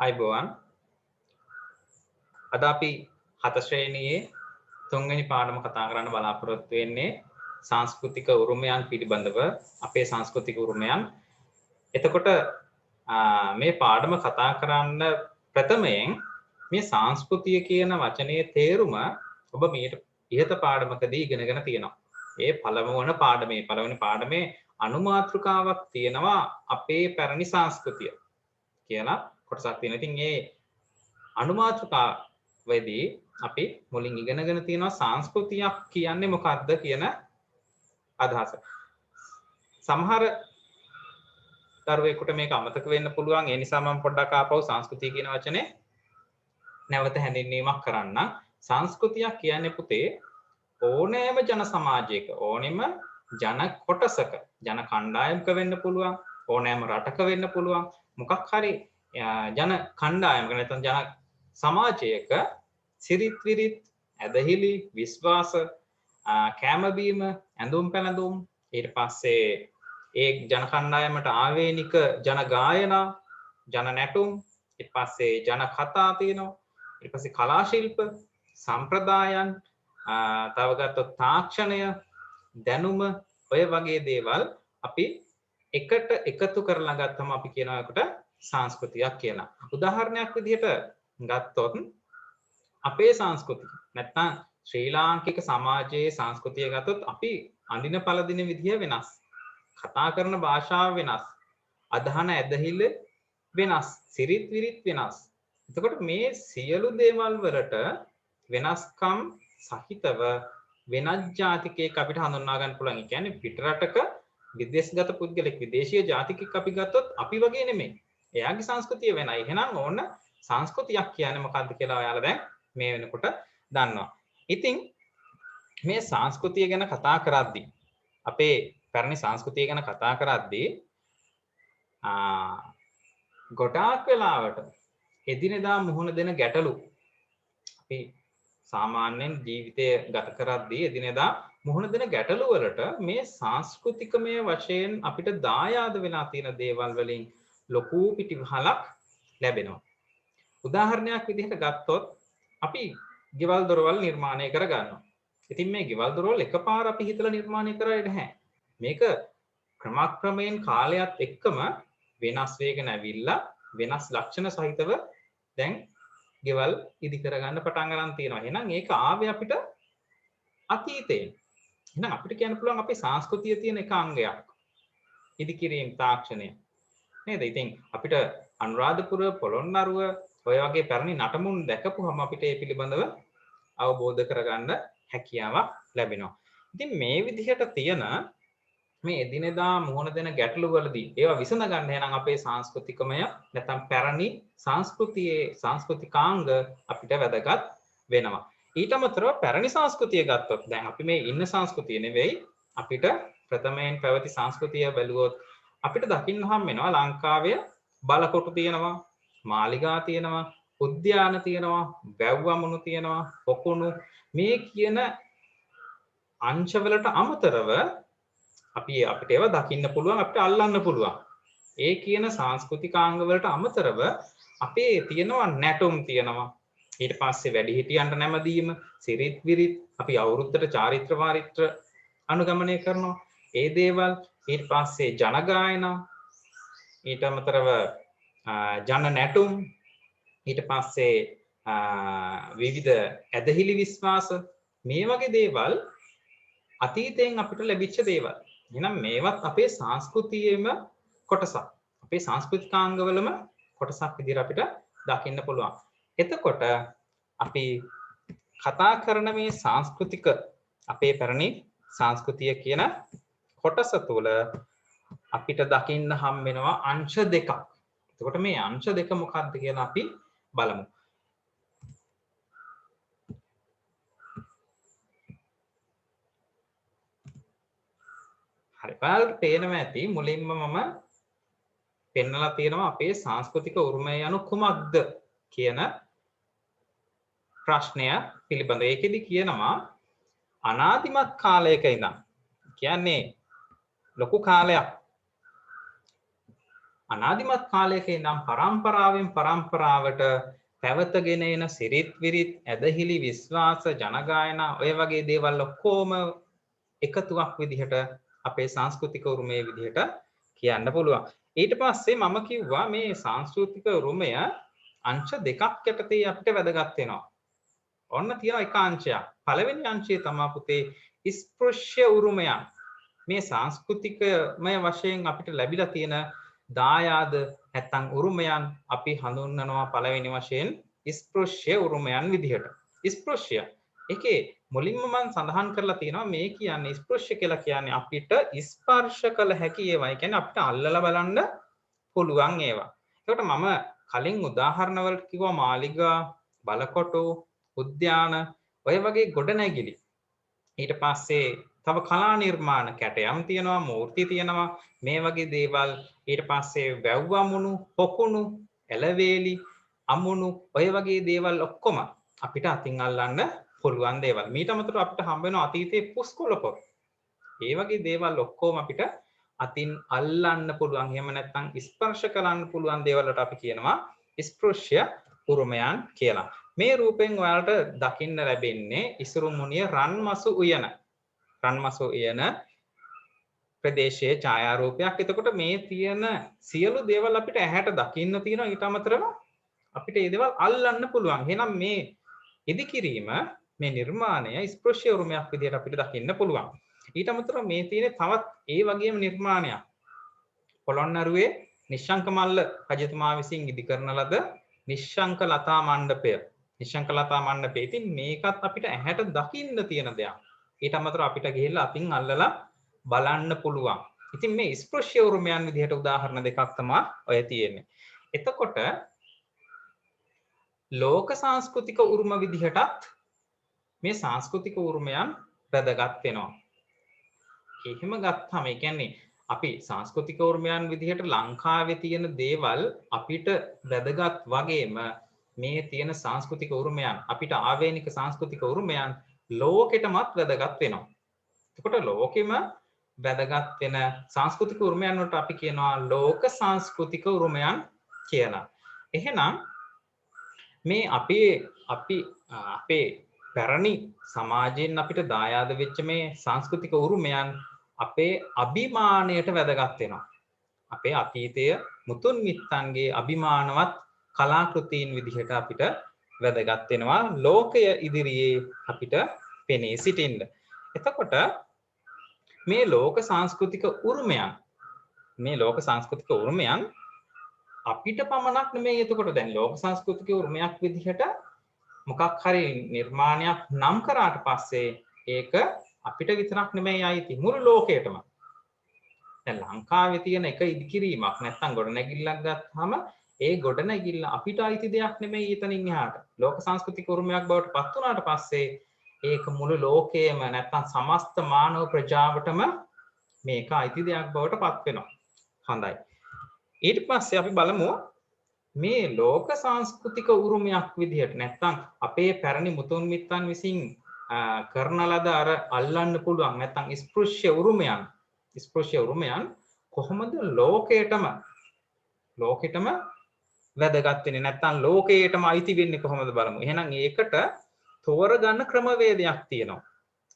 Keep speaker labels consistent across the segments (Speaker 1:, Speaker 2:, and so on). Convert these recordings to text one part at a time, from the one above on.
Speaker 1: අයිබෝවන් අද අපි හත ශ්‍රේණියේ තුන්වෙනි පාඩම කතා කරන්න බලාපොරොත්තු වෙන්නේ සංස්කෘතික උරුමයන් පිළිබඳව අපේ සංස්කෘතික උරුමයන්. එතකොට මේ පාඩම කතා කරන්න ප්‍රථමයෙන් මේ සංස්කෘතිය කියන වචනේ තේරුම ඔබ මීට ඉහත පාඩමකදී ඉගෙනගෙන තියෙනවා. ඒ පළවෙනි පාඩමේ අනුමාත්‍රිකාවක් තියෙනවා අපේ පැරණි සංස්කෘතිය කියලා කොටසක් තියෙනවා. ඉතින් මේ අනුමාත්‍රිකාවේදී අපි මුලින් ඉගෙනගෙන තියෙනවා සංස්කෘතියක් කියන්නේ මොකක්ද කියන අදහස. සමහර දරුවෙකුට මේක අමතක වෙන්න පුළුවන්. ඒ නිසා මම පොඩ්ඩක් ආපහු සංස්කෘතිය කියන වචනේ නැවත හැඳින්වීමක් කරන්න. සංස්කෘතියක් කියන්නේ පුතේ ඕනෑම ජන සමාජයක ඕනෙම ජන කොටසක ජන කණ්ඩායමක වෙන්න පුළුවන්, ඕනෑම රටක වෙන්න පුළුවන්, මොකක් හරි ජන කණ්ඩායමක නැත්නම් ජන සමාජයක සිරිත් විරිත්, ඇදහිලි, විශ්වාස, කෑම බීම, ඇඳුම් පැළඳුම්, ඊට පස්සේ ඒ ජන කණ්ඩායමට ආවේනික ජන ගායනා, ජන නැටුම්, ඊට පස්සේ ජන කතා තියෙනවා, ඊට පස්සේ කලා ශිල්ප, සම්ප්‍රදායන්, තව ගත්තොත් තාක්ෂණය, දැනුම, ඔය වගේ දේවල් අපි එකට එකතු කරලා ගත්තම අපි කියනවා ඒකට සංස්කෘතියක් කියලා. උදාහරණයක් විදිහට ගත්තොත් අපේ සංස්කෘතිය නැත්නම් ශ්‍රී ලාංකික සමාජයේ සංස්කෘතිය ගත්තොත් අපි අඳින පළඳින විදිය වෙනස්, කතා කරන භාෂාව වෙනස්, අදහන ඇදහිල්ල වෙනස්, සිරිත් විරිත් වෙනස්. එතකොට මේ සියලු දේවල් වලට වෙනස්කම් සහිතව වෙනත් ජාතිකයෙක් අපිට හඳුන්වා ගන්න පුළුවන්. ඒ කියන්නේ පිටරටක විදේශගත පුද්ගලෙක්, විදේශීය ජාතිකයෙක් අපි ගත්තොත් අපි වගේ නෙමෙයි. එයාගේ සංස්කෘතිය වෙනයි. එහෙනම් ඕන සංස්කෘතියක් කියන්නේ මොකක්ද කියලා ඔයාලා දැන් මේ වෙනකොට දන්නවා. ඉතින් මේ සංස්කෘතිය ගැන කතා කරද්දී අපේ පැරණි සංස්කෘතිය ගැන කතා කරද්දී ගොඩාක් වෙලාවට එදිනෙදා මුහුණ දෙන ගැටලු අපි සාමාන්‍යයෙන් ජීවිතය ගත කරද්දී එදිනෙදා මුහුණ දෙන ගැටලු වලට මේ සංස්කෘතිකමය වශයෙන් අපිට දායාද වෙලා තියෙන දේවල් වලින් ලොකු පිටිවහලක් ලැබෙනවා. උදාහරණයක් විදිහට ගත්තොත් අපි ගෙවල් දොරවල් නිර්මාණය කර ගන්නවා. ඉතින් මේ ගෙවල් දොරවල් එකපාර අපි හිතලා නිර්මාණය කරන්නේ නැහැ. මේක ක්‍රමක්‍රමයෙන් කාලයත් එක්කම වෙනස් වෙගෙන ඇවිල්ලා වෙනස් ලක්ෂණ සහිතව දැන් ගෙවල් ඉදි කරගන්න පටන් ගන්න තියෙනවා. එහෙනම් ඒක ආවේ අපිට අතීතයෙන්. එහෙනම් අපිට කියන්න පුළුවන් අපේ සංස්කෘතියේ තියෙන එක අංගයක්. ඉදි කිරීම තාක්ෂණය. නේද? ඉතින් අපිට අනුරාධපුර, පොළොන්නරුව ඔය වගේ පැරණි නටමුන් දැකපුවම අපිට ඒ පිළිබඳව අවබෝධ කරගන්න හැකියාවක් ලැබෙනවා. ඉතින් මේ විදිහට තියෙන මේ එදිනෙදා මුහුණ දෙන ගැටලු වලදී ඒවා විසඳ ගන්න එහෙනම් අපේ සංස්කෘතිකමය නැත්නම් පැරණි සංස්කෘතියේ සංස්කෘතිකාංග අපිට වැදගත් වෙනවා. ඊට අමතරව පැරණි සංස්කෘතිය ගත්තොත් දැන් අපි මේ ඉන්න සංස්කෘතිය නෙවෙයි අපිට ප්‍රථමයෙන් පැවති සංස්කෘතිය බැලුවොත් අපිට දකින්න හම් වෙනවා ලංකාවේ බලකොටු තියෙනවා, මාලිගා තියෙනවා, උද්‍යාන තියෙනවා, වැව්වමුණු තියෙනවා, පොකුණු, මේ කියන අංශවලට අමතරව අපිට ඒවා දකින්න පුළුවන්, අපිට අල්ලන්න පුළුවන්. ඒ කියන සංස්කෘතිකාංග වලට අමතරව අපේ තියෙනවා නැටුම් තියෙනවා. ඊට පස්සේ වැඩිහිටියන්ට නැමදීම, සිරිත් විරිත්, අපි අවුරුද්දට චාරිත්‍ර වාරිත්‍ර අනුගමනය කරනවා. ඒ දේවල් ඊට පස්සේ ජන ගායනා, ඊට අමතරව ජන නැටුම්, ඊට පස්සේ විවිධ ඇදහිලි විශ්වාස, මේ වගේ දේවල් අතීතයෙන් අපිට ලැබිච්ච දේවල්. එහෙනම් මේවත් අපේ සංස්කෘතියේම කොටසක්. අපේ සංස්කෘතිකාංගවලම කොටසක් විදිහට අපිට දකින්න පුළුවන්. එතකොට අපි කතා කරන මේ සංස්කෘතික අපේ පැරණි සංස්කෘතිය කියන කොටස තුළ අපිට දකින්න හම් වෙනවා අංශ දෙකක්. එතකොට මේ අංශ දෙක මොකක්ද කියලා අපි බලමු. හරි. ඔයාලට පේනවා ඇති මුලින්ම මම පෙන්නලා තියෙනවා අපේ සංස්කෘතික උරුමය යනු කුමක්ද කියන ප්‍රශ්නය පිළිබඳව. ඒකෙදි කියනවා අනාදිමත් කාලයක ඉඳන් කියන්නේ ලොකු කාලයක් අනාදිමත් කාලයක ඉඳන් පරම්පරාවෙන් පරම්පරාවට පැවතගෙන එන සිරිත් විරිත් ඇදහිලි විශ්වාස ජනගායනා ඔය වගේ දේවල් ඔක්කොම එකතුවක් විදිහට අපේ සංස්කෘතික උරුමයේ විදිහට කියන්න පුළුවන්. ඊට පස්සේ මම කිව්වා මේ සංස්කෘතික උරුමය අංශ දෙකක් යටතේ අපිට වැදගත් වෙනවා. ඔන්න තියෙන එක අංශයක්. පළවෙනි අංශය තමයි පුතේ ස්පෘශ්‍ය උරුමයන්. මේ සංස්කෘතිකමය වශයෙන් අපිට ලැබිලා තියෙන දායාද නැත්නම් උරුමයන් අපි හඳුන්වනවා පළවෙනි වශයෙන් ස්පෘශ්‍ය උරුමයන් විදිහට. ස්පෘශ්‍ය ඒකේ මුලින්ම මම සඳහන් කරලා තියෙනවා මේ කියන්නේ ස්පෘශ්‍ය කියලා කියන්නේ අපිට ස්පර්ශ කළ හැකි ඒවා. ඒ කියන්නේ අපිට අල්ලලා බලන්න පුළුවන් ඒවා. ඒකට මම කලින් උදාහරණ වලට කිව්වා මාලිගා, බලකොටු, උද්‍යාන ඔය වගේ ගොඩනැගිලි. ඊට පස්සේ තව කලා නිර්මාණ කැටයම් තියෙනවා, මූර්ති තියෙනවා, මේ වගේ දේවල්. ඊට පස්සේ වැව් අමුණු, පොකුණු, එළවේලි, අමුණු ඔය වගේ දේවල් ඔක්කොම අපිට අතින් අල්ලන්න පුළුවන් දේවල්. මීට අමතරව අපිට හම්බ වෙන අතීතයේ පුස්කොළ පොත්. ඒ වගේ දේවල් ඔක්කොම අපිට අතින් අල්ලන්න පුළුවන්. එහෙම නැත්නම් ස්පර්ශ කරන්න පුළුවන් දේවල් වලට අපි කියනවා ස්පෘශ්‍ය උරුමයන් කියලා. මේ රූපෙන් ඔයාලට දකින්න ලැබෙන්නේ ඉසුරු මුනිය රන්මසු උයන. රන්මසු උයන ප්‍රදේශයේ ඡායාරූපයක්. එතකොට මේ තියෙන සියලු දේවල් අපිට ඇහැට දකින්න තියෙනවා. ඊට අමතරව අපිට මේ දේවල් අල්ලන්න පුළුවන්. එහෙනම් මේ ඉදිකිරීම මේ නිර්මාණය ස්පෘශ්‍ය උරුමයක් විදිහට අපිට දකින්න පුළුවන්. ඊට අමතරව මේ තියෙන තවත් ඒ වගේම නිර්මාණයක්. පොළොන්නරුවේ නිශ්ශංක මල්ල රජතුමා විසින් ඉදි කරන ලද නිශ්ශංක ලතා මණ්ඩපය. නිශ්ශංක ලතා මණ්ඩපය. ඉතින් මේකත් අපිට ඇහැට දකින්න තියෙන දෙයක්. ඊට අමතරව අපිට ගිහිල්ලා අතින් අල්ලලා බලන්න පුළුවන්. ඉතින් මේ ස්පෘශ්‍ය උරුමයන් විදිහට උදාහරණ දෙකක් තමයි ඔය තියෙන්නේ. එතකොට ලෝක සංස්කෘතික උරුම විදිහටත් මේ සංස්කෘතික උරුමයන් වැදගත් වෙනවා. එහෙම ගත්තාම ඒ කියන්නේ අපි සංස්කෘතික උරුමයන් විදිහට ලංකාවේ තියෙන දේවල් අපිට වැදගත් වගේම මේ තියෙන සංස්කෘතික උරුමයන් අපිට ආවේනික සංස්කෘතික උරුමයන් ලෝකෙටමත් වැදගත් වෙනවා. එතකොට ලෝකෙම වැදගත් වෙන සංස්කෘතික උරුමයන් වලට අපි කියනවා ලෝක සංස්කෘතික උරුමයන් කියලා. එහෙනම් මේ අපේ පැරණි සමාජයෙන් අපිට දායාද වෙච්ච මේ සංස්කෘතික උරුමයන් අපේ අභිමානයට වැදගත් වෙනවා. අපේ අතීතය මුතුන් මිත්තන්ගේ අභිමානවත් කලාකෘතීන් විදිහට අපිට වැදගත් වෙනවා ලෝකය ඉදිරියේ අපිට පෙනී සිටින්න. එතකොට මේ ලෝක සංස්කෘතික උරුමයන් අපිට පමණක් නෙමෙයි. එතකොට දැන් ලෝක සංස්කෘතික උරුමයක් විදිහට මොකක් හරි නිර්මාණයක් නම් කරාට පස්සේ ඒක අපිට විතරක් නෙමෙයි අයිති මුළු ලෝකයටම. දැන් ලංකාවේ තියෙන එක ඉදිකිරීමක් නැත්නම් ගොඩනැගිල්ලක් ගත්තාම ඒ ගොඩනැගිල්ල අපිට අයිති දෙයක් නෙමෙයි. එතනින් එහාට ලෝක සංස්කෘතික උරුමයක් බවට පත් වුණාට පස්සේ ඒක මුළු ලෝකයේම නැත්නම් සමස්ත මානව ප්‍රජාවටම මේක අයිති දෙයක් බවට පත් වෙනවා. හොඳයි. ඊට පස්සේ අපි බලමු මේ ලෝක සංස්කෘතික උරුමයක් විදිහට නැත්නම් අපේ පැරණි මුතුන් මිත්තන් විසින් කරන ලද අර අල්ලන්න පුළුවන් නැත්නම් ස්පෘශ්‍ය උරුමයන් කොහොමද ලෝකයටම වැදගත් වෙන්නේ නැත්නම් ලෝකයටම අයිති වෙන්නේ කොහොමද බලමු. එහෙනම් ඒකට තෝරගන්න ක්‍රමවේදයක් තියෙනවා.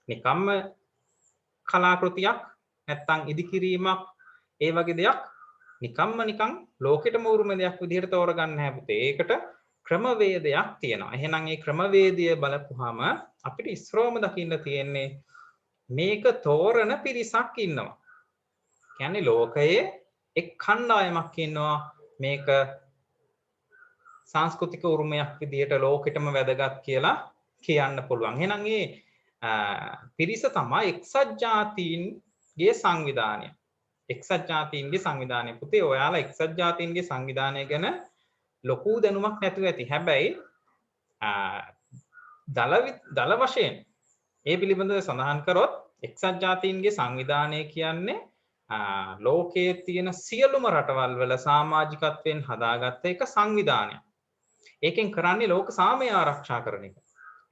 Speaker 1: නිකම්ම කලාකෘතියක් නැත්නම් ඉදිකිරීමක් ඒ වගේ දෙයක් නිකන් ලෝකෙටම උරුම දෙයක් විදිහට තෝරගන්න නැහැ පුතේ. ඒකට ක්‍රමවේදයක් තියෙනවා. එහෙනම් මේ ක්‍රමවේදය බලපුවාම අපිට ඉස්සරවම දකින්න තියෙන්නේ මේක තෝරන පිරිසක් ඉන්නවා. කියන්නේ ලෝකයේ එක් කණ්ඩායමක් ඉන්නවා මේක සංස්කෘතික උරුමයක් විදිහට ලෝකෙටම වැදගත් කියලා කියන්න පුළුවන්. එහෙනම් මේ පිරිස තමයි එක්සත් ජාතීන්ගේ සංවිධානය. එක්සත් ජාතීන්ගේ සංවිධානය. පුතේ ඔයාලා එක්සත් ජාතීන්ගේ සංවිධානය ගැන ලොකු දැනුමක් නැතුව ඇති. හැබැයි දල වශයෙන් ඒ පිළිබඳව සඳහන් කරොත් එක්සත් ජාතීන්ගේ සංවිධානය කියන්නේ ලෝකයේ තියෙන සියලුම රටවල් වල සමාජිකත්වයෙන් හදාගත්ත එක සංවිධානයක්. ඒකෙන් කරන්නේ ලෝක සාමය ආරක්ෂා කරන එක.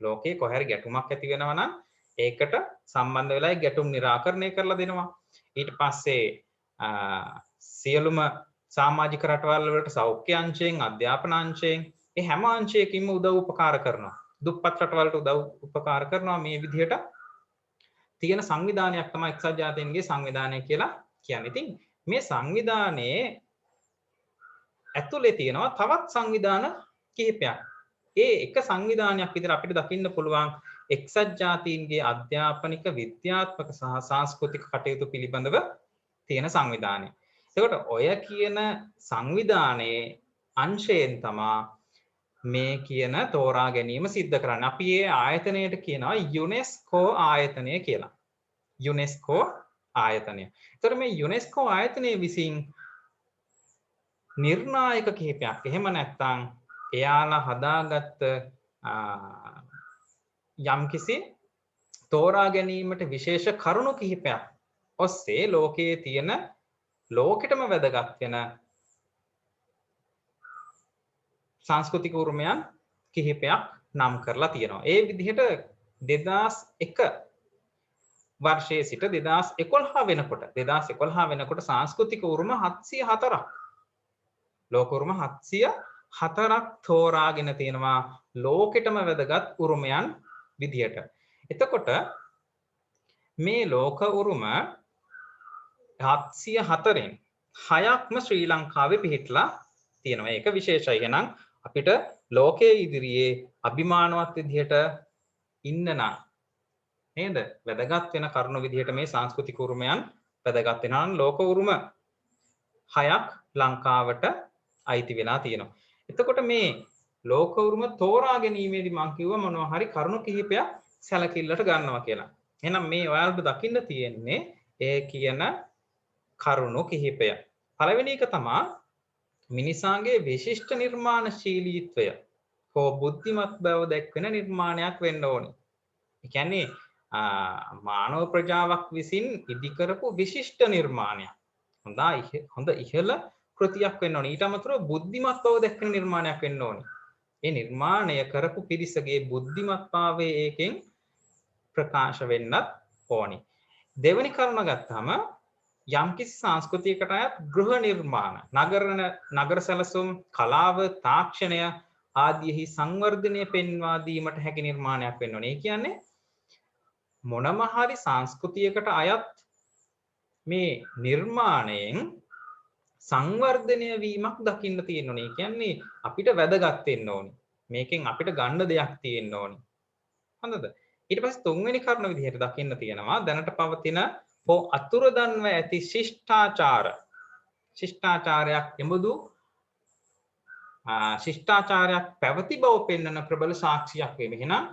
Speaker 1: ලෝකයේ කොහේ හරි ගැටුමක් ඇති වෙනවා නම් ඒකට සම්බන්ධ වෙලා ගැටුම් निराකරණය කරලා දෙනවා. ඊට පස්සේ සියලුම සමාජික රටවල් වලට සෞඛ්‍ය අංශයෙන්, අධ්‍යාපන අංශයෙන් ඒ හැම අංශයකින්ම උදව් උපකාර කරනවා. දුප්පත් රටවලට උදව් උපකාර කරනවා. මේ විදිහට තියෙන සංවිධානයක් තමයි එක්සත් ජාතීන්ගේ සංවිධානය කියලා කියන්නේ. ඉතින් මේ සංවිධානයේ ඇතුලේ තියෙනවා තවත් සංවිධාන කිහිපයක්. ඒ එක සංවිධානයක් විතර අපිට දකින්න පුළුවන් එක්සත් ජාතීන්ගේ අධ්‍යාපනික, විද්‍යාත්මක සහ සංස්කෘතික කටයුතු පිළිබඳව තියෙන සංවිධානය. එතකොට ඔය කියන සංවිධානයේ අංශයෙන් තමයි මේ කියන තෝරා ගැනීම සිද්ධ කරන්නේ. අපි මේ ආයතනයට කියනවා යුනෙස්කෝ ආයතනය කියලා. යුනෙස්කෝ ආයතනය. එතකොට මේ යුනෙස්කෝ ආයතනයේ විසින් නිර්ණායක කිහිපයක්, එහෙම නැත්නම් එයාලා හදාගත්ත යම්කිසි තෝරා ගැනීමට විශේෂ කරුණු කිහිපයක් ඔස්සේ ලෝකයේ තියෙන ලෝකෙටම වැදගත් වෙන සංස්කෘතික උරුමයන් කිහිපයක් නම් කරලා තියෙනවා. ඒ විදිහට 2001 වර්ෂයේ සිට 2011 වෙනකොට සංස්කෘතික උරුම 704ක් ලෝක උරුම 704ක් තෝරාගෙන තියෙනවා ලෝකෙටම වැදගත් උරුමයන් විදිහට. එතකොට මේ ලෝක උරුම 704න් 6ක්ම ශ්‍රී ලංකාවේ පිහිටලා තියෙනවා. ඒක විශේෂයි. එහෙනම් අපිට ලෝකයේ ඉදිරියේ අභිමානවත් විදිහට ඉන්න නම් නේද? වැදගත් වෙන කරුණු විදිහට මේ සංස්කෘතික උරුමයන් වැදගත් වෙනවා නම් ලෝක උරුම 6ක් ලංකාවට අයිති වෙලා තියෙනවා. එතකොට මේ ලෝක උරුම තෝරා ගැනීමේදී මම කිව්වා මොනවා හරි කරුණු කිහිපයක් සැලකිල්ලට ගන්නවා කියලා. එහෙනම් මේ ඔයාලට දකින්න තියෙන්නේ ඒ කියන කරුණු කිහිපය. පළවෙනි එක තමයි මිනිසාගේ විශිෂ්ට නිර්මාණශීලීත්වය හෝ බුද්ධිමත් බව දැක්වෙන නිර්මාණයක් වෙන්න ඕනේ. ඒ කියන්නේ මානව ප්‍රජාවක් විසින් ඉදි කරපු විශිෂ්ට නිර්මාණයක්. හොඳ ඉහළ කෘතියක් වෙන්න ඕනේ. ඊට අමතරව බුද්ධිමත් බව දැක්වෙන නිර්මාණයක් වෙන්න ඕනේ. ඒ නිර්මාණය කරපු පිරිසගේ බුද්ධිමත්භාවය ඒකෙන් ප්‍රකාශ වෙන්නත් ඕනේ. දෙවෙනි කරුණ ගත්තාම යම්කිසි සංස්කෘතියකට අයත් ගෘහ නිර්මාණ, නගර සැලසුම්, කලාව, තාක්ෂණය ආදීෙහි සංවර්ධනය පෙන්වා දීමට හැකි නිර්මාණයක් වෙන්න ඕනේ. ඒ කියන්නේ මොනම හරි සංස්කෘතියකට අයත් මේ නිර්මාණයෙන් සංවර්ධනය වීමක් දකින්න තියෙන්න ඕනේ. ඒ කියන්නේ අපිට වැදගත් වෙන්න ඕනේ. මේකෙන් අපිට ගන්න දෙයක් තියෙන්න ඕනේ. හොඳද? ඊට පස්සේ තුන්වෙනි කරුණ විදිහට දකින්න තියෙනවා දැනට පවතින හෝ අතුරුදන්ව ඇති ශිෂ්ටාචාරයක් එමුදු ශිෂ්ටාචාරයක් පැවති බව පෙන්වන ප්‍රබල සාක්ෂියක් වේ. එහෙනම්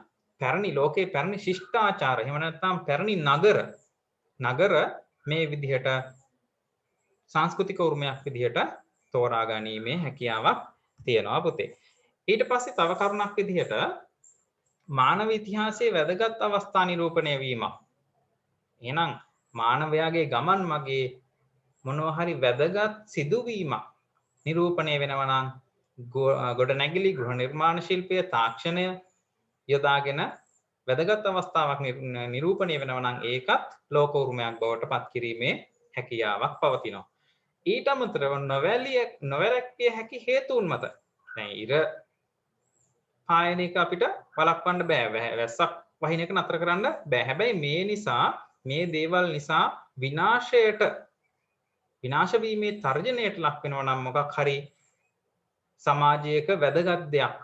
Speaker 1: පැරණි ලෝකයේ පැරණි ශිෂ්ටාචාර, එහෙම නැත්නම් පැරණි නගර මේ විදිහට සංස්කෘතික උරුමයක් විදිහට තෝරා ගැනීමේ හැකියාවක් තියෙනවා පුතේ. ඊට පස්සේ තව කරුණක් විදිහට මානව ඉතිහාසයේ වැදගත් අවස්ථා නිරූපණය වීමක්. එහෙනම් මානවයාගේ ගමන් මගේ මොනවා හරි වැදගත් සිදුවීමක් නිරූපණය වෙනවා නම් ගොඩනැගිලි, ගෘහ නිර්මාණ ශිල්පය, තාක්ෂණය යොදාගෙන වැදගත් අවස්ථාවක් නිරූපණය වෙනවා නම් ඒකත් ලෝක උරුමයක් බවට පත් කිරීමේ හැකියාවක් පවතිනවා. ඊට අමතරව නොවැළැක්විය හැකි හේතුන් මත දැන් ඉර පායන එක අපිට වළක්වන්න බෑ. වැස්සක් වහින එක නතර කරන්න බෑ. හැබැයි මේ දේවල් නිසා විනාශ වීමේ තර්ජනයට ලක් වෙනවා නම් මොකක් හරි සමාජයක වැදගත් දෙයක්,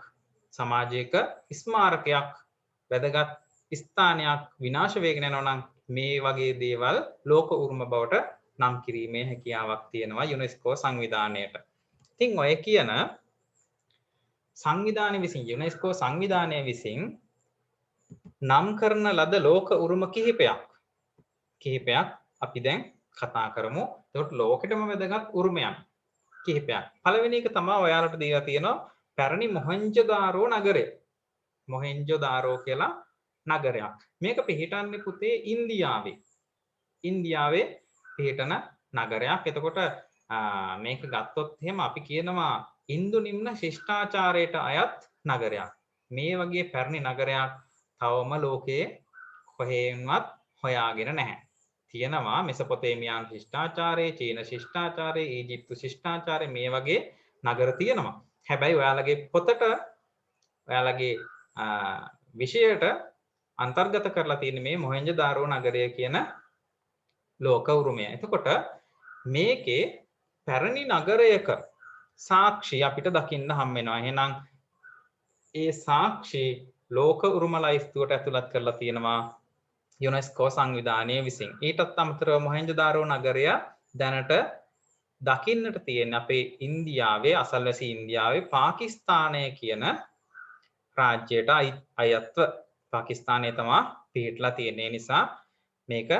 Speaker 1: සමාජයක ස්මාරකයක්, වැදගත් ස්ථානයක් විනාශ වෙගෙන යනවා නම් මේ වගේ දේවල් ලෝක උරුම බවට නම් කිරීමේ හැකියාවක් තියෙනවා යුනෙස්කෝ සංවිධානයට. ඉතින් ඔය කියන සංවිධානය විසින්, යුනෙස්කෝ සංවිධානය විසින් නම් කරන ලද ලෝක උරුම කිහිපයක් අපි දැන් කතා කරමු. එතකොට ලෝකෙටම වැදගත් උරුමයන් කිහිපයක්. පළවෙනි එක තමයි ඔයාලට දීලා තියෙනවා පැරණි මොහෙන්ජොදාරෝ නගරය. මොහෙන්ජොදාරෝ කියලා නගරයක්. මේක පිහිටන්නේ පුතේ ඉන්දියාවේ පිහිටන නගරයක්. එතකොට මේක ගත්තොත් එහෙම අපි කියනවා ඉන්දු නිම්න ශිෂ්ටාචාරයට අයත් නගරයක්. මේ වගේ පැරණි නගරයක් තවම ලෝකයේ කොහෙන්වත් හොයාගෙන නැහැ. තියෙනවා මෙසොපොතේමියානු ශිෂ්ටාචාරය, චීන ශිෂ්ටාචාරය, ඊජිප්තු ශිෂ්ටාචාරය මේ වගේ නගර තියෙනවා. හැබැයි ඔයාලගේ පොතට ඔයාලගේ විෂයට අන්තර්ගත කරලා තියෙන මේ මොහෙන්ජදාරෝ නගරය කියන ලෝක උරුමය. එතකොට මේකේ පැරණි නගරයක සාක්ෂි අපිට දකින්න හම් වෙනවා. එහෙනම් ඒ සාක්ෂි ලෝක උරුම ලයිස්තුවට ඇතුළත් කරලා තියෙනවා යුනෙස්කෝ සංවිධානය විසින්. ඊටත් අමතරව මොහෙන්ජදාරෝ නගරය දැනට දකින්නට තියෙන අපේ ඉන්දියාවේ අසල්වැසි ඉන්දියාවේ පාකිස්තානය කියන රාජ්‍යයට අයත්ව පාකිස්තානය තමා පිහිටලා තියෙන නිසා මේක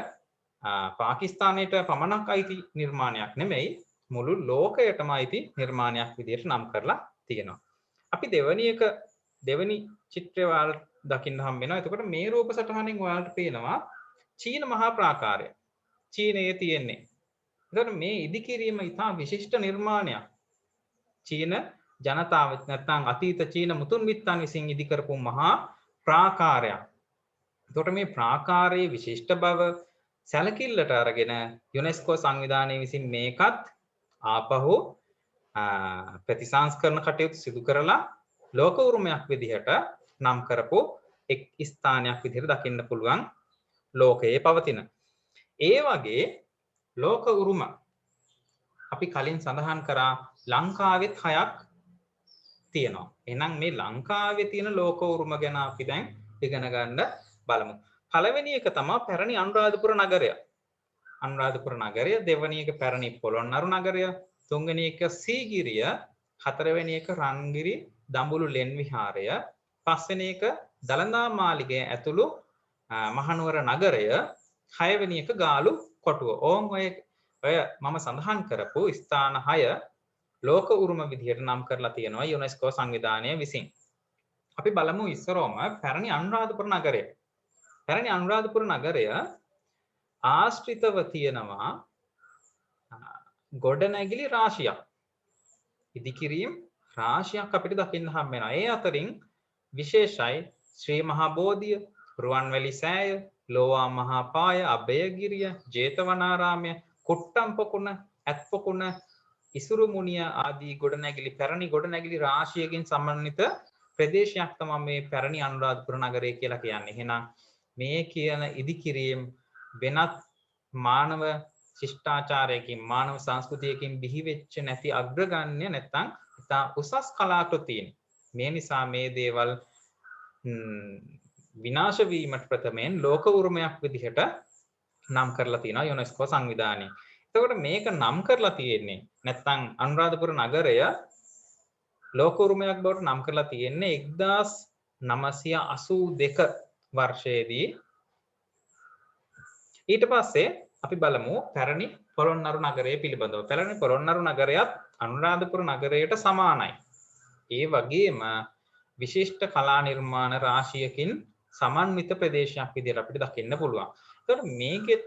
Speaker 1: පාකිස්තානයට පමණක් අයිති නිර්මාණයක් නෙමෙයි මුළු ලෝකයටම අයිති නිර්මාණයක් විදිහට නම් කරලා තියෙනවා. අපි දෙවනි චිත්‍රය ඔයාලට දකින්න හම් වෙනවා. එතකොට මේ රූප සටහනින් ඔයාලට පේනවා චීන මහා ප්‍රාකාරය. චීනයේ තියෙන්නේ. එතකොට මේ ඉදිකිරීම ඉතා විශිෂ්ට නිර්මාණයක්. චීන ජනතාව නැත්නම් අතීත චීන මුතුන් මිත්තන් විසින් ඉදි කරපු මහා ප්‍රාකාරයක්. එතකොට මේ ප්‍රාකාරයේ විශිෂ්ට බව සැලකිල්ලට අරගෙන යුනෙස්කෝ සංවිධානය විසින් මේකත් ආපහු ප්‍රතිසංස්කරණ කටයුතු සිදු කරලා ලෝක උරුමයක් විදිහට නම් කරපු එක් ස්ථානයක් විදිහට දකින්න පුළුවන් ලෝකයේ පවතින. ඒ වගේ ලෝක උරුම අපි කලින් සඳහන් කරා ලංකාවෙත් 6ක් තියෙනවා. එහෙනම් මේ ලංකාවේ තියෙන ලෝක උරුම ගැන අපි දැන් ඉගෙන ගන්න බලමු. පළවෙනි එක තමයි පැරණි අනුරාධපුර නගරය. අනුරාධපුර නගරය, දෙවෙනි එක පැරණි පොළොන්නරු නගරය, තුන්වෙනි එක සීගිරිය, හතරවෙනි එක රන්ගිරි දඹුලු ලෙන් විහාරය, පස්වෙනි එක දළදා මාලිගය ඇතුළු මහනුවර නගරය, හයවෙනි එක ගාලු කොටුව. ඔය මම සඳහන් කරපු ස්ථාන 6 ලෝක උරුම විදිහට නම් කරලා තියෙනවා යුනෙස්කෝ සංවිධානය විසින්. අපි බලමු ඉස්සරෝම පැරණි අනුරාධපුර නගරය. පැරණි අනුරාධපුර නගරය ආශ්‍රිතව තියෙනවා ගොඩනැගිලි රාශියක්. ඉදිකිරීම් රාශියක් අපිට දකින්න හම් වෙනවා. ඒ අතරින් විශේෂයි ශ්‍රී මහා බෝධිය, රුවන්වැලි සෑය, ලෝවා මහා පාය, අභයගිරිය, ජේතවනාරාමය, කුට්ටම්පොකුණ, ඇත්පොකුණ, ඉසුරු මුනිය ආදී ගොඩනැගිලි පැරණි ගොඩනැගිලි රාශියකින් සමන්විත ප්‍රදේශයක් තමයි මේ පැරණි අනුරාධපුර නගරය කියලා කියන්නේ. එහෙනම් මේ කියන ඉදිකිරීම් වෙනත් මානව ශිෂ්ටාචාරයකින් මානව සංස්කෘතියකින් බිහි වෙච්ච නැති අග්‍රගණ්‍ය නැත්නම් ඉතා උසස් කලාකෘතීන්. මේ නිසා මේ දේවල් විනාශ වීමට ප්‍රථමයෙන් ලෝක උරුමයක් විදිහට නම් කරලා තියෙනවා යුනෙස්කෝ සංවිධානය. එතකොට මේක නම් කරලා තියෙන්නේ නැත්නම් අනුරාධපුර නගරය ලෝක උරුමයක් බවට නම් කරලා තියෙන්නේ 1982 වර්ෂයේදී. ඊට පස්සේ අපි බලමු පැරණි පොළොන්නරු නගරය පිළිබඳව. පැරණි පොළොන්නරු නගරයත් අනුරාධපුර නගරයට සමානයි. ඒ වගේම විශිෂ්ට කලා නිර්මාණ රාශියකින් සමන්විත ප්‍රදේශයක් විදිහට අපිට දකින්න පුළුවන්. එතකොට මේකෙත්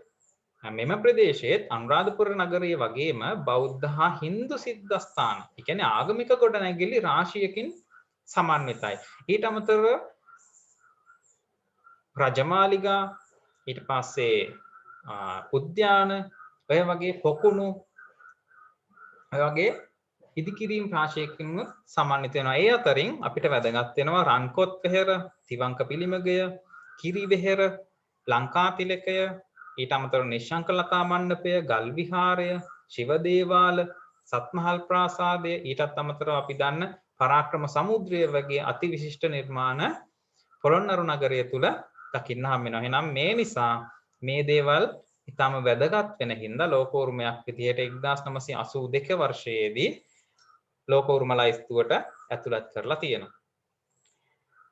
Speaker 1: මෙම ප්‍රදේශයේත් අනුරාධපුර නගරයේ වගේම බෞද්ධ හා හින්දු සිද්ධාස්ථාන, ඒ කියන්නේ ආගමික ගොඩනැගිලි රාශියකින් සමන්විතයි. ඊට අමතරව රජමාලිගා, ඊට පස්සේ උද්‍යාන, ඔය වගේ පොකුණු, ඔය වගේ ඉදිකිරීම් රාශියකින් සමන්විත වෙනවා. ඒ අතරින් අපිට වැදගත් වෙනවා රන්කොත් වෙහෙර, තිවංක පිළිමගය, කිරි වෙහෙර, ලංකා තිලකය, ඊට අමතරව නිශ්ශංක ලතා මණ්ඩපය, ගල් විහාරය, ශිව දේවාල, සත්මහල් ප්‍රාසාදය, ඊටත් අමතරව අපි දන්න පරාක්‍රම සමුද්‍රය වගේ අති විශිෂ්ට නිර්මාණ පොළොන්නරු නගරය තුල දකින්න හම් වෙනවා. එහෙනම් මේ නිසා මේ දේවල් ඉතාම වැදගත් වෙන හින්දා ලෝක උරුමයක් විදිහට 1982 වර්ෂයේදී ලෝක උරුම ලයිස්තුවට ඇතුළත් කරලා තියෙනවා.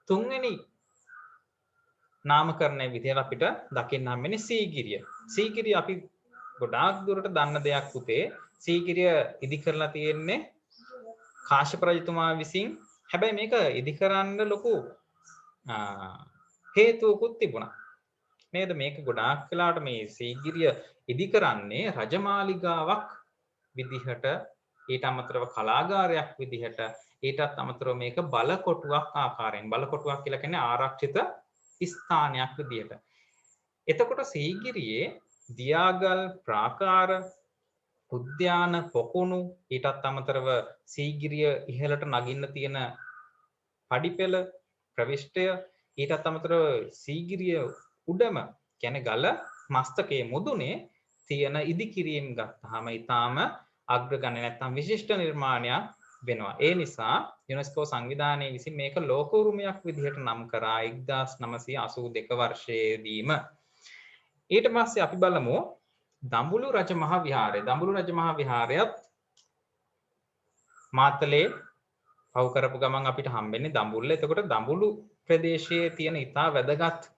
Speaker 1: තුන්වෙනි නාමකරණය විදිහට අපිට දකින්න හම් වෙන්නේ සීගිරිය. සීගිරිය අපි ගොඩාක් දුරට දන්න දෙයක් පුතේ. සීගිරිය ඉදි කරලා තියෙන්නේ කාශ්‍යප රජතුමා විසින්. හැබැයි මේක ඉදි කරන්න ලොකු හේතුවකුත් තිබුණා. නේද? මේක ගොඩාක් වෙලාට මේ සීගිරිය ඉදි කරන්නේ රජමාලිගාවක් විදිහට, ඊට අමතරව කලාගාරයක් විදිහට, ඊටත් අමතරව මේක බලකොටුවක් ආකාරයෙන්. බලකොටුවක් කියලා කියන්නේ ආරක්ෂිත ස්ථානයක් විදිහට. එතකොට සීගිරියේ දියාගල් ප්‍රාකාර උද්‍යාන පොකුණු ඊටත් අමතරව සීගිරිය ඉහළට නගින්න තියෙන පඩිපෙළ ප්‍රවිෂ්ටය ඊටත් අමතරව සීගිරිය උඩම කියන්නේ ගල මස්තකයේ මුදුනේ තියෙන ඉදිකිරීම් ගත්තාම ඊටාම අග්‍රගණ්‍ය නැත්නම් විශිෂ්ට නිර්මාණයක් වෙනවා. ඒ නිසා යුනෙස්කෝ සංවිධානයේ විසින් මේක ලෝක උරුමයක් විදිහට නම් කරා 1982 වර්ෂයේදීම. ඊට පස්සේ අපි බලමු දඹුලු රජමහා විහාරය. දඹුලු රජමහා විහාරයත් මාතලේ පව් කරපු ගමන් අපිට හම්බෙන්නේ දඹුල්ල. එතකොට දඹුලු ප්‍රදේශයේ තියෙන ඉතා වැදගත්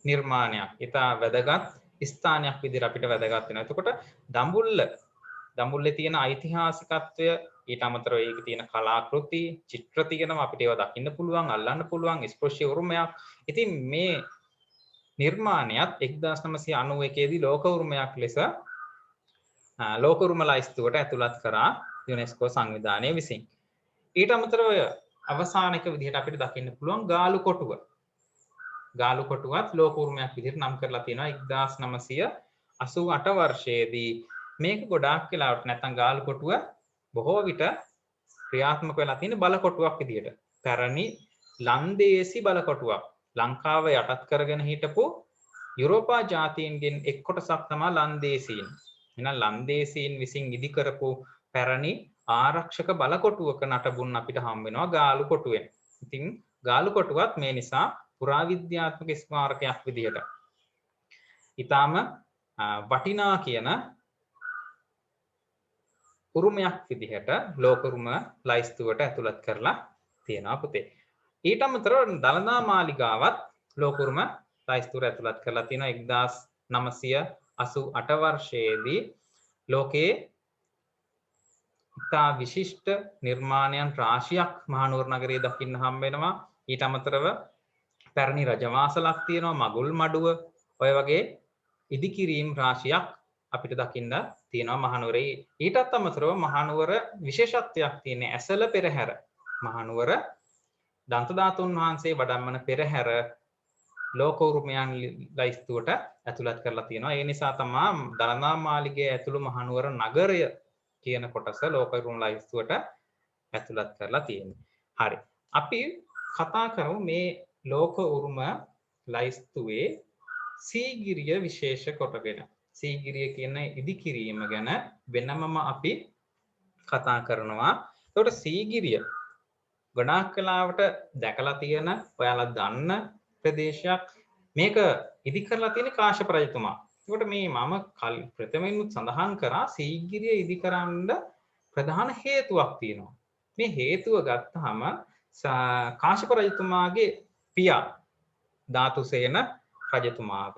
Speaker 1: නිර්මාණයක්. ඉතා වැදගත් ස්ථානයක් විදිහට අපිට වැදගත් වෙනවා. එතකොට දඹුල්ලේ තියෙන ඓතිහාසිකත්වය ඊට අමතරව ඒකේ තියෙන කලාකෘති, චිත්‍ර තියෙනවා අපිට ඒවා දකින්න පුළුවන්, අල්ලන්න පුළුවන් ස්පර්ශීය උරුමයක්. ඉතින් මේ නිර්මාණයත් 1991 දී ලෝක උරුමයක් ලෙස ලෝක උරුම ලයිස්තුවට ඇතුළත් කරා යුනෙස්කෝ සංවිධානය විසින්. ඊට අමතරව අවසානික විදිහට අපිට දකින්න පුළුවන් ගාලු කොටුව. ගාලු කොටුවත් ලෝක උරුමයක් විදිහට නම් කරලා තියෙනවා 1988 වර්ෂයේදී. මේක ගොඩාක් වෙලාවට නැත්නම් ගාලු කොටුව බොහෝ විට ක්‍රියාත්මක වෙලා තියෙන බල කොටුවක් විදිහට. පැරණි ලන්දේසි බල කොටුවක්. ලංකාව යටත් කරගෙන හිටපු යුරෝපා ජාතීන්ගෙන් එක් කොටසක් තමයි ලන්දේසීන්. එහෙනම් ලන්දේසීන් විසින් ඉදි කරපු පැරණි ආරක්ෂක බල කොටුවක නටබුන් අපිට හම් වෙනවා ගාලු කොටුවෙන්. ඉතින් ගාලු කොටුවත් මේ නිසා පුරාවිද්‍යාත්මක ස්මාරකයක් විදිහට ඊටාම වටිනා කියන උරුමයක් විදිහට ලෝක උරුම ලයිස්තුවට ඇතුළත් කරලා තියෙනවා පුතේ. ඊට අමතරව දළදා මාලිගාවත් ලෝක උරුම ලයිස්තුවට ඇතුළත් කරලා තියෙනවා 1988 වර්ෂයේදී. ලෝකයේ ඉතා විශිෂ්ට නිර්මාණයන් රාශියක් මහනුවර නගරයේ දකින්න හම්බ වෙනවා. ඊට අමතරව පැරණි රජවාසලක් තියෙනවා, මගුල් මඩුව, ඔය වගේ ඉදිකිරීම් රාශියක් අපිට දකින්න තියෙනවා මහනුවරේ. ඊටත් අමතරව මහනුවර විශේෂත්වයක් තියෙන ඇසළ පෙරහැර. මහනුවර දන්තධාතුන් වහන්සේ වඩම්මන පෙරහැර ලෝක උරුමයන් ලයිස්තුවට ඇතුළත් කරලා තියෙනවා. ඒ නිසා තමයි දළදා මාලිගයේ ඇතුළු මහනුවර නගරය කියන කොටස ලෝක උරුම ලයිස්තුවට ඇතුළත් කරලා තියෙන්නේ. හරි. අපි කතා කරමු මේ ලෝක උරුම ලයිස්තුවේ සීගිරිය විශේෂ කොටගෙන. සීගිරිය කියන ඉදිකිරීම ගැන වෙනමම අපි කතා කරනවා. එතකොට සීගිරිය ගොඩාක් වෙලාවට දැකලා තියෙන, ඔයාලා දන්න ප්‍රදේශයක්. මේක ඉදි කරලා තියෙන කාශ්‍යප රජතුමා. එතකොට මේ මම ප්‍රථමයෙන්ම සඳහන් කරා සීගිරිය ඉදි කරන්න ප්‍රධාන හේතුවක් තියෙනවා. මේ හේතුව ගත්තාම කාශ්‍යප රජතුමාගේ පියා ධාතුසේන රජතුමාව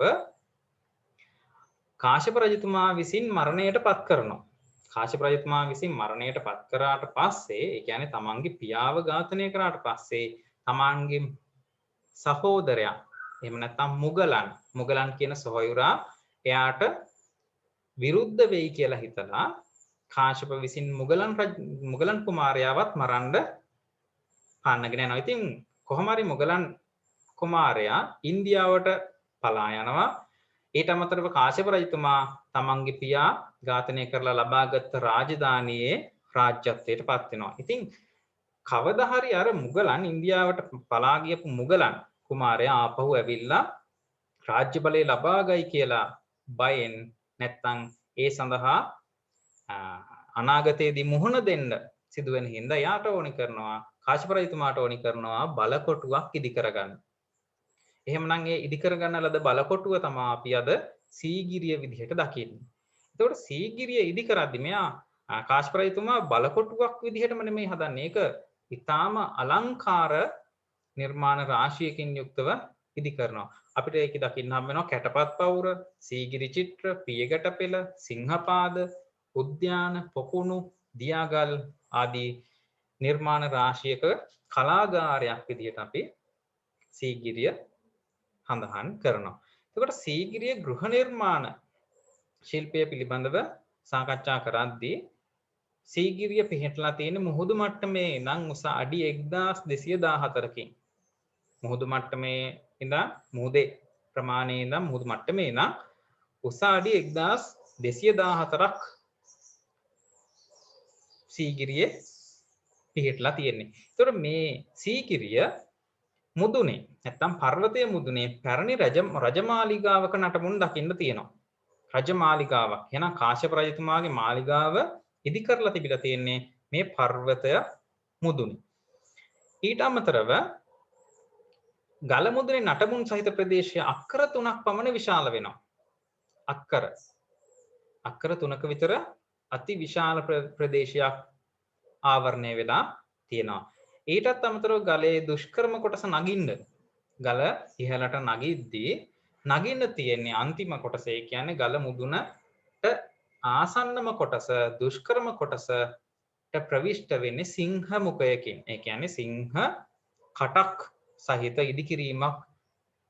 Speaker 1: කාශ්‍යප රජතුමා විසින් මරණයට පත් කරනවා. කාශ්‍යප රජතුමා විසින් මරණයට පත් කරාට පස්සේ, ඒ කියන්නේ තමන්ගේ පියාව ඝාතනය කරාට පස්සේ තමන්ගේ සහෝදරයා, එහෙම නැත්නම් මුගලන් කියන සොහොයුරා එයාට විරුද්ධ වෙයි කියලා හිතලා කාශ්‍යප විසින් මුගලන් කුමාරයාවත් මරන්න පන්නගෙන යනවා. ඉතින් කොහොම හරි මුගලන් කුමාරයා ඉන්දියාවට පලා යනවා. ඊට අමතරව කාශ්‍යප රජතුමා තමන්ගේ පියා ඝාතනය කරලා ලබාගත් රාජධානියේ රාජ්‍යත්වයට පත් වෙනවා. ඉතින් කවදා හරි අර මුගලන් ඉන්දියාවට පලා ගියපු මුගලන් කුමාරයා ආපහු ඇවිල්ලා රාජ්‍ය බලය ලබා ගයි කියලා බයෙන් නැත්තම් ඒ සඳහා අනාගතයේදී මුහුණ දෙන්න සිදුවෙන හින්දා යාට ඕනි කරනවා, කාශ්‍යප රජතුමාට ඕනි කරනවා බලකොටුවක් ඉදි කරගන්න. එහෙමනම් ඒ ඉදි කරගන්න ලද බලකොටුව තමයි අපි අද සීගිරිය විදිහට දකින්නේ. එතකොට සීගිරිය ඉදි කරද්දී මෙයා කාශ්‍යප රජතුමා බලකොටුවක් විදිහටම නෙමෙයි හදන්නේ. ඒක ඊටාම අලංකාර නිර්මාණ රාශියකින් යුක්තව ඉදි කරනවා. අපිට ඒක දකින්න හම් වෙනවා කැටපත් පවුර, සීගිරි චිත්‍ර, පියගැට පෙළ, සිංහපාද, උද්‍යාන, පොකුණු, දියාගල් ආදී නිර්මාණ රාශියක කලාගාරයක් විදිහට අපි සීගිරිය හඳහන් කරනවා. එතකොට සීගිරිය ගෘහ නිර්මාණ ශිල්පය පිළිබඳව සාකච්ඡා කරද්දී සීගිරිය පිහිටලා තියෙන මුහුදු මට්ටමේ ඉඳන් උස අඩි 1214කින් මුහුදු මට්ටමේ ඉඳන් මුහුදේ ප්‍රමාණයේ ඉඳන් මුහුදු මට්ටමේ ඉඳන් උස අඩි 1214ක් සීගිරියේ පිහිටලා තියෙන්නේ. ඒතකොට මේ සීගිරිය මුදුනේ නැත්තම් පර්වතයේ මුදුනේ පැරණි රජමාලිගාවක නටමුන් දකින්න තියෙනවා. රජමාලිගාවක්. එහෙනම් කාශ්‍යප රජතුමාගේ මාලිගාව ඉදි කරලා තිබිලා තියෙන්නේ මේ පර්වතය මුදුනේ. ඊට අමතරව ගල මුදුනේ නටමුන් සහිත ප්‍රදේශය අක්කර 3ක් පමණ විශාල වෙනවා. අක්කර 3ක විතර අති විශාල ප්‍රදේශයක් ආවරණය වෙලා තියෙනවා. ඊටත් අමතරව ගලේ දුෂ්කරම කොටස නගින්න. ගල ඉහළට නගිද්දී නගින්න තියෙන්නේ අන්තිම කොටස. ඒ කියන්නේ ගල මුදුනට ආසන්නම කොටස දුෂ්කරම කොටසට ප්‍රවිෂ්ඨ වෙන්නේ සිංහ මුඛයකින්. ඒ කියන්නේ සිංහ කටක් සහිත ඉදිකිරීමක්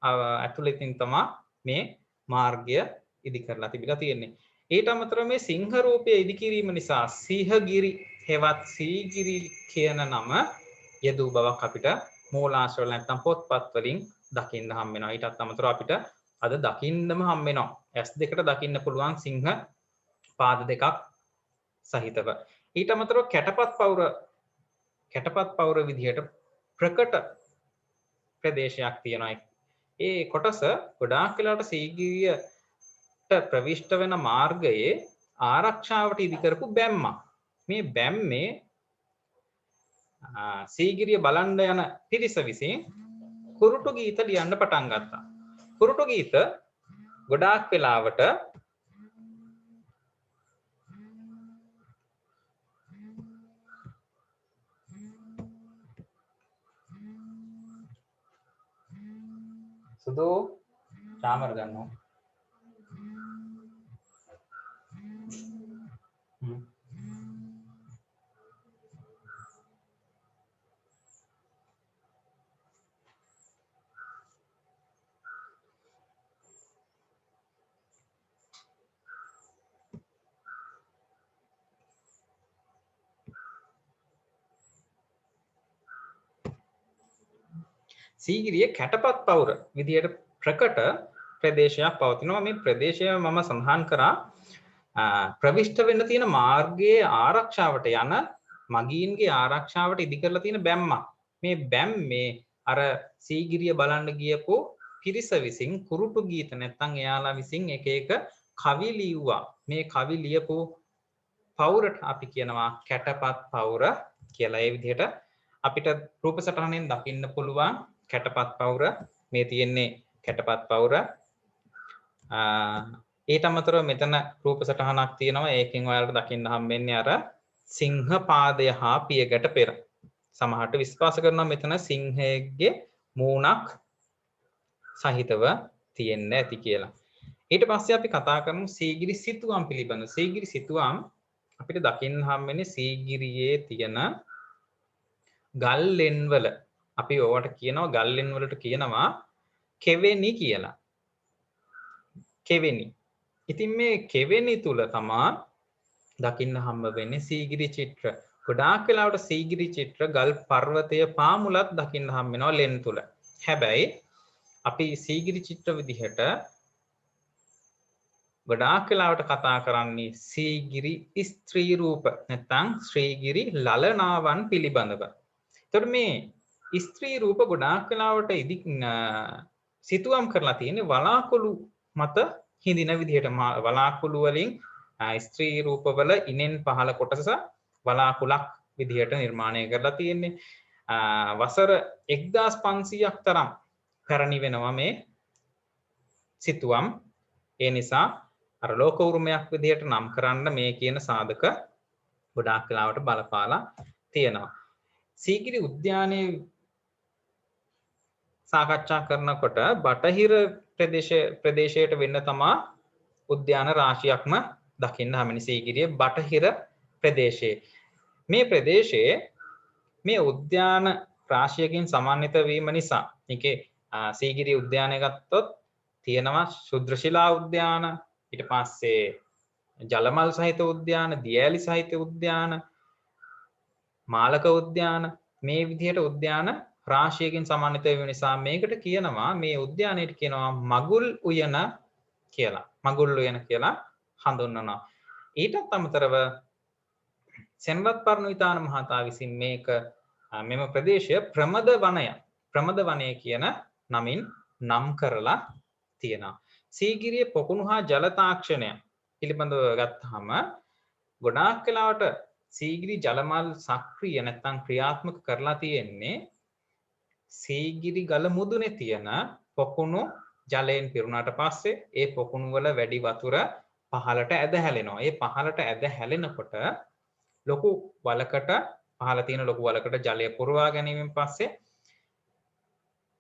Speaker 1: ඇතුළතින් තමයි මේ මාර්ගය ඉදි කරලා තිබිලා තියෙන්නේ. ඊට අමතරව මේ සිංහ රූපය ඉදිකිරීම නිසා සිහගිරි හෙවත් සීගිරි කියන නම යෙදූ බවක් අපිට මූලාශ්‍රවල නැත්නම් පොත්පත් වලින් දකින්න හම් වෙනවා. ඊටත් අමතරව අපිට අද දකින්නම හම් වෙනවා. S2කට දකින්න පුළුවන් සිංහ පාද දෙකක් සහිතව. ඊට අමතරව කැටපත් පවුර විදිහට ප්‍රකට ප්‍රදේශයක් තියෙනවා. ඒ කොටස ගොඩාක් වෙලාවට සීගිරියට ප්‍රවිෂ්ඨ වෙන මාර්ගයේ ආරක්ෂාවට ඉදි කරපු බැම්මක්. මේ බැම්මේ සීගිරිය බලන්න යන පිරිස විසින් කුරුටු ගීත ලියන්න පටන් ගත්තා. කුරුටු ගීත ගොඩාක් වෙලාවට සුදු චාමර ගන්නවා. සීගිරිය කැටපත් පවුර විදියට ප්‍රකට ප්‍රදේශයක් පවතිනවා. මේ ප්‍රදේශය මම සඳහන් කරා ප්‍රවිෂ්ඨ වෙන්න තියෙන මාර්ගයේ ආරක්ෂාවට යන මගීන්ගේ ආරක්ෂාවට ඉදි කරලා තියෙන බැම්මක්. මේ බැම්මේ අර සීගිරිය බලන්න ගියපු පිරිස විසින් කුරුටු ගීත නැත්තම් එයාලා විසින් එක එක කවි ලියුවා. මේ කවි ලියපු පවුරට අපි කියනවා කැටපත් පවුර කියලා. ඒ විදිහට අපිට රූප සටහනෙන් දකින්න පුළුවන් කැටපත් පවුර. මේ තියෙන්නේ කැටපත් පවුර. ඊට අමතරව මෙතන රූප සටහනක් තියෙනවා. ඒකෙන් ඔයාලට දකින්න හම්බෙන්නේ අර සිංහ පාදය හා පියගැට පෙර. සමහරට විශ්වාස කරනවා මෙතන සිංහයෙක්ගේ මූණක් සහිතව තියෙන්න ඇති කියලා. ඊට පස්සේ අපි කතා කරමු සීගිරි සිතුවම් පිළිබඳ. සීගිරි සිතුවම් අපිට දකින්න හම්බෙන්නේ සීගිරියේ තියෙන ගල් ලෙන් වල. අපි ඕවට කියනවා ගල් ලෙන් වලට කියනවා කෙවෙනි කියලා. කෙවෙනි. ඉතින් මේ කෙවෙනි තුල තමා දකින්න හම්බ වෙන්නේ සීගිරි චිත්‍ර. ගොඩාක් වෙලාවට සීගිරි චිත්‍ර ගල් පර්වතය පාමුලත් දකින්න හම්බ වෙනවා ලෙන් තුල. හැබැයි අපි සීගිරි චිත්‍ර විදිහට ගොඩාක් වෙලාවට කතා කරන්නේ සීගිරි ස්ත්‍රී රූප නැත්නම් ශ්‍රීගිරි ලලනාවන් පිළිබඳව. එතකොට මේ ස්ත්‍රී රූප ගොඩාක් වෙලාවට සිතුවම් කරලා තියෙන්නේ වලාකුළු මත හිඳින විදිහට. වලාකුළු වලින් ස්ත්‍රී රූපවල ඉනෙන් පහළ කොටස වලාකුළක් විදිහට නිර්මාණය කරලා තියෙන්නේ. වසර 1500ක් තරම් පැරණි වෙනවා මේ සිතුවම්. ඒ නිසා අර ලෝක උරුමයක් විදිහට නම් කරන්න මේ කියන සාධක ගොඩාක් වෙලාවට බලපාලා තියෙනවා. සීගිරි උද්‍යානයේ සාකච්ඡා කරනකොට බටහිර ප්‍රදේශයට වෙන්න තමා උද්‍යාන රාශියක්ම දකින්න හැමනි. සීගිරිය බටහිර ප්‍රදේශයේ මේ ප්‍රදේශයේ මේ උද්‍යාන රාශියකින් සමන්විත වීම නිසා ඒකේ සීගිරිය උද්‍යානය ගත්තොත් තියෙනවා ශුද්‍රශිලා උද්‍යාන, ඊට පස්සේ ජලමල් සහිත උද්‍යාන, දියඇලි සහිත උද්‍යාන, මාලක උද්‍යාන, මේ විදිහට උද්‍යාන රාශියකින් සමන්විත වීම නිසා මේකට කියනවා මේ උද්‍යානයට කියනවා මගුල් උයන කියලා. මඟුල් උයන කියලා හඳුන්වනවා. ඊටත් අමතරව සෙනරත් පරණවිතාන මහතා විසින් මෙම ප්‍රදේශය ප්‍රමද වනය කියන නමින් නම් කරලා තියෙනවා. සීගිරිය පොකුණු හා ජල තාක්ෂණය පිළිබඳව ගත්තාම ගොඩාක් වෙලාවට සීගිරි ජලමල් සක්‍රිය නැත්නම් ක්‍රියාත්මක කරලා තියෙන්නේ සීගිරි ගල මුදුනේ තියෙන පොකුණු ජලයෙන් පිරුණාට පස්සේ ඒ පොකුණු වල වැඩි වතුර පහළට ඇද හැලෙනවා. ඒ පහළට ඇද හැලෙනකොට ලොකු වලකට පහළ තියෙන ලොකු වලකට ජලය පුරවා ගැනීමෙන් පස්සේ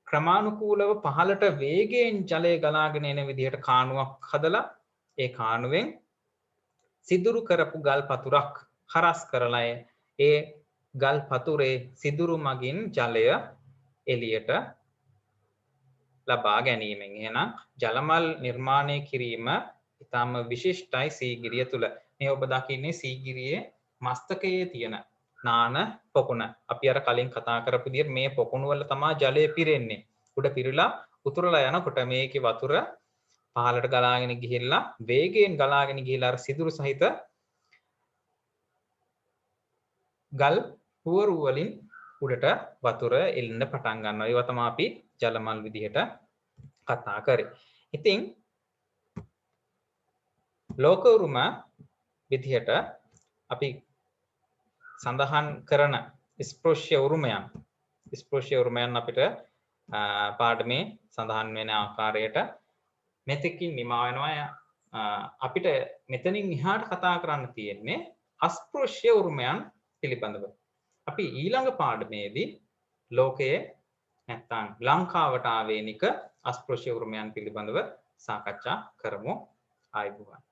Speaker 1: ක්‍රමානුකූලව පහළට වේගයෙන් ජලය ගලාගෙන එන විදිහට කාණුවක් හදලා ඒ කාණුවෙන් සිදුරු කරපු ගල් පතුරක් හරස් කරලා ඒ ගල් පතුරේ සිදුරු මගින් ජලය එළියට ලබා ගැනීමෙන් එහෙනම් ජලමල් නිර්මාණය කිරීම ඉතාම විශිෂ්ටයි සීගිරිය තුල. මේ ඔබ දකින්නේ සීගිරියේ මස්තකයේ තියෙන නාන පොකුණ. අපි අර කලින් කතා කරපු විදිහට මේ පොකුණු වල තමයි ජලය පිරෙන්නේ. උඩ පිරিলা උතුරලා යනකොට මේකේ වතුර පහළට ගලාගෙන ගිහිල්ලා වේගයෙන් ගලාගෙන ගිහිල්ලා අර සිදුරු සහිත ගල් පුවරු වලින් උඩට වතුර එල්ලෙන්න පටන් ගන්නවා. ඒවා තමයි අපි ජලමල් විදිහට කතා කරේ. ඉතින් ලෝක උරුම විදිහට අපි සඳහන් කරන ස්පෘශ්‍ය උරුමයන් අපිට පාඩමේ සඳහන් වෙන ආකාරයට මෙතකින් නිමා වෙනවා. අපිට මෙතනින් එහාට කතා කරන්න තියෙන්නේ අස්පෘශ්‍ය උරුමයන් පිළිබඳව. අපි ඊළඟ පාඩමේදී ලෝකයේ නැත්නම් ලංකාවට ආවේනික අස්පෘශ්‍ය උරුමයන් පිළිබඳව සාකච්ඡා කරමු. ආයුබෝවන්.